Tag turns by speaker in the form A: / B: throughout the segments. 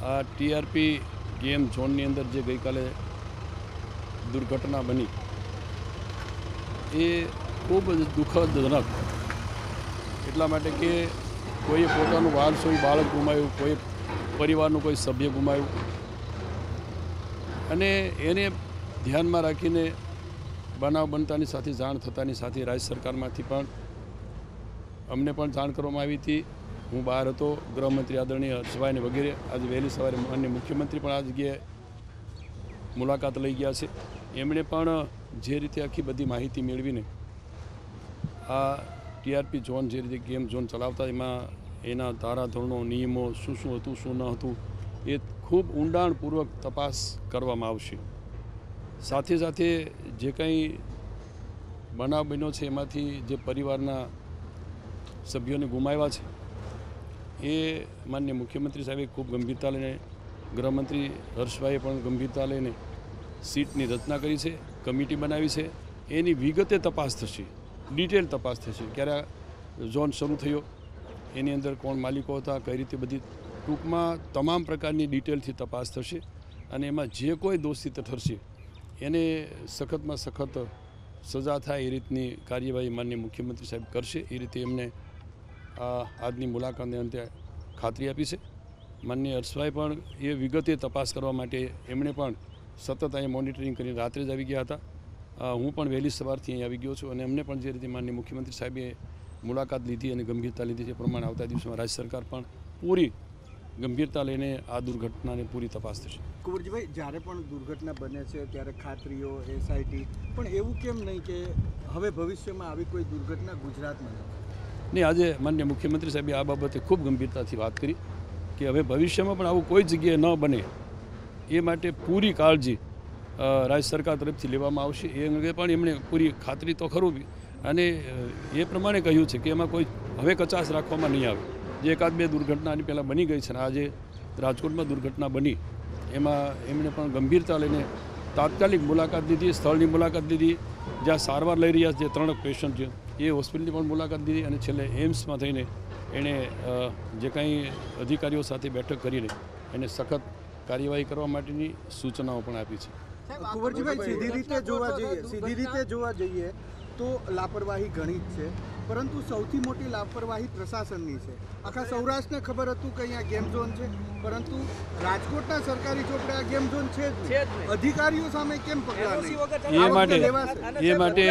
A: આ TRP game ઝોનની અંદર જે ગઈકાલે દુર્ઘટના બની એ ખૂબ જ દુઃખદજનક, એટલા માટે કે કોઈએ પોતાનું વારસોઈ બાળક ગુમાવ્યું, કોઈ પરિવારનું કોઈ સભ્ય ગુમાવ્યું, અને એને ધ્યાનમાં રાખીને બનાવ બનતાની સાથે જાણ થતાની સાથે રાજ્ય સરકારમાંથી પણ અમને પણ જાણ કરવામાં આવી હતી. હું બહાર હતો, ગૃહમંત્રી આદરણીય હર્ષભાઈને વગેરે. આજે વહેલી સવારે માનનીય મુખ્યમંત્રી પણ આ જગ્યાએ મુલાકાત લઈ ગયા છે. એમણે પણ જે રીતે આખી બધી માહિતી મેળવીને આ ટીઆરપી ઝોન જે રીતે ગેમ ઝોન ચલાવતા એમાં એના ધારાધોરણો, નિયમો શું શું હતું, શું ન હતું, એ ખૂબ ઊંડાણપૂર્વક તપાસ કરવામાં આવશે. સાથે સાથે જે કંઈ બનાવ બન્યો છે એમાંથી જે પરિવારના સભ્યોને ગુમાવ્યા છે એ માનનીય મુખ્યમંત્રી સાહેબે ખૂબ ગંભીરતા લઈને, ગૃહમંત્રી હર્ષભાઈએ પણ ગંભીરતા લઈને સીટની રચના કરી છે, કમિટી બનાવી છે. એની વિગતે તપાસ થશે, ડિટેલ તપાસ થશે. ક્યારે ઝોન શરૂ થયો, એની અંદર કોણ માલિકો હતા, કઈ રીતે, બધી ટૂંકમાં તમામ પ્રકારની ડિટેલથી તપાસ થશે. અને એમાં જે કોઈ દોષિત ઠરશે એને સખતમાં સખત સજા થાય એ રીતની કાર્યવાહી માનનીય મુખ્યમંત્રી સાહેબ કરશે. એ રીતે એમને આજની મુલાકાતને અંતે ખાતરી આપી છે. માનનીય હર્ષભાઈ પણ એ વિગતે તપાસ કરવા માટે એમણે પણ સતત અહીંયા મોનિટરિંગ કરીને રાત્રે જ આવી ગયા હતા. હું પણ વહેલી સવારથી અહીં આવી ગયો છું, અને અમને પણ જે રીતે માનનીય મુખ્યમંત્રી સાહેબે મુલાકાત લીધી અને ગંભીરતા લીધી છે પ્રમાણે આવતા દિવસોમાં રાજ્ય સરકાર પણ પૂરી ગંભીરતા લઈને આ દુર્ઘટનાને પૂરી તપાસ થશે.
B: કુંવરજીભાઈ, જ્યારે પણ દુર્ઘટના બને છે ત્યારે ખાતરીઓ, એસઆઈટી, પણ એવું કેમ નહીં કે હવે ભવિષ્યમાં આવી કોઈ દુર્ઘટના ગુજરાતમાં
A: નહીં? આજે માનનીય મુખ્યમંત્રી સાહેબે આ બાબતે ખૂબ ગંભીરતાથી વાત કરી કે હવે ભવિષ્યમાં પણ આવું કોઈ જગ્યાએ ન બને એ માટે પૂરી કાળજી રાજ્ય સરકાર તરફથી લેવામાં આવશે. એ અંગે પણ એમણે પૂરી ખાતરી તો ખરું, અને એ પ્રમાણે કહ્યું છે કે એમાં કોઈ હવે કચાશ રાખવામાં નહીં આવે. જે એકાદ બે દુર્ઘટના આની પહેલાં બની ગઈ છે, અને આજે રાજકોટમાં દુર્ઘટના બની એમાં એમણે પણ ગંભીરતા લઈને તાત્કાલિક મુલાકાત લીધી, સ્થળની મુલાકાત લીધી. જ્યાં સારવાર લઈ રહ્યા છે જે 3 પેશન્ટ છે એ હોસ્પિટલની પણ મુલાકાત લીધી, અને છેલ્લે એમ્સમાં થઈને એણે જે કંઈ અધિકારીઓ સાથે બેઠક કરીને એને સખત કાર્યવાહી કરવા માટેની સૂચનાઓ પણ આપી છે.
B: કુંવરજીભાઈ, સીધી રીતે જોવા જઈએ તો લાપરવાહી ઘણી જ છે, પરંતુ સૌથી મોટી લાપરવાહી પ્રશાસનની છે. આખા સૌરાષ્ટ્રને ખબર હતું કે અહીંયા ગેમ ઝોન છે, પરંતુ રાજકોટના સરકારી ચોપડે આ ગેમ ઝોન છે જ નહીં. અધિકારીઓ સામે કેમ પગલાં નહીં?
A: એ માટે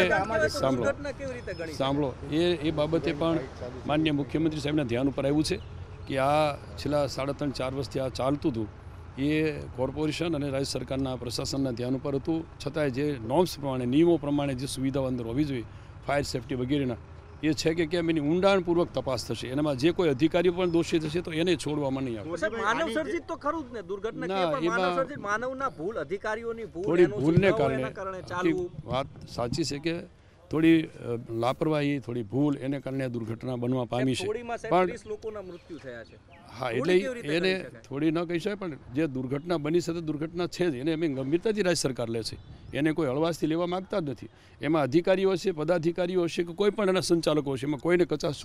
A: સાંભળો, એ બાબતે પણ માનનીય મુખ્યમંત્રી સાહેબના ધ્યાન ઉપર આવ્યું છે કે આ છેલ્લા 3.5-4 વર્ષથી આ ચાલતું હતું. એ કોર્પોરેશન અને રાજ્ય સરકારના પ્રશાસનના ધ્યાન ઉપર હતું. છતાંય જે નોર્મ્સ પ્રમાણે, નિયમો પ્રમાણે જે સુવિધાઓ અંદર હોવી જોઈએ, ફાયર સેફ્ટી વગેરેના, એ છે કે કેમ એની ઊંડાણપૂર્વક તપાસ થશે. એનામાં જે કોઈ અધિકારીઓ પણ દોષિત હશે તો એને છોડવામાં નહીં આવે.
C: માનવ સર્જિત તો ખરું જ ને, દુર્ઘટના માનવના ભૂલ, અધિકારીઓની ભૂલ,
A: થોડી ભૂલને કારણે વાત સાચી છે કે થોડી લાપરવાહી, થોડી ભૂલ, એને કારણે દુર્ઘટના બનવા પામી છે.
C: પણ લોકોના મૃત્યુ થયા છે.
A: હા, એટલે એને થોડી ન કહી શકાય, પણ જે દુર્ઘટના બની છે તો દુર્ઘટના છે જ. એને અમે ગંભીરતાથી રાજ્ય સરકાર લે છે. એને કોઈ હળવાશથી લેવા માગતા જ નથી. એમાં અધિકારીઓ હશે, પદાધિકારીઓ હશે કે કોઈ પણ એના સંચાલકો હશે, એમાં કોઈને કચાશ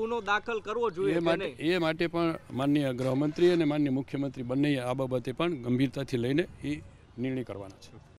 C: ગુનો દાખલ કરવો જોઈએ.
A: એ માટે પણ માનનીય ગૃહમંત્રી અને માનનીય મુખ્યમંત્રી બંને આ બાબતે પણ ગંભીરતાથી લઈને એ નિર્ણય કરવાના છે.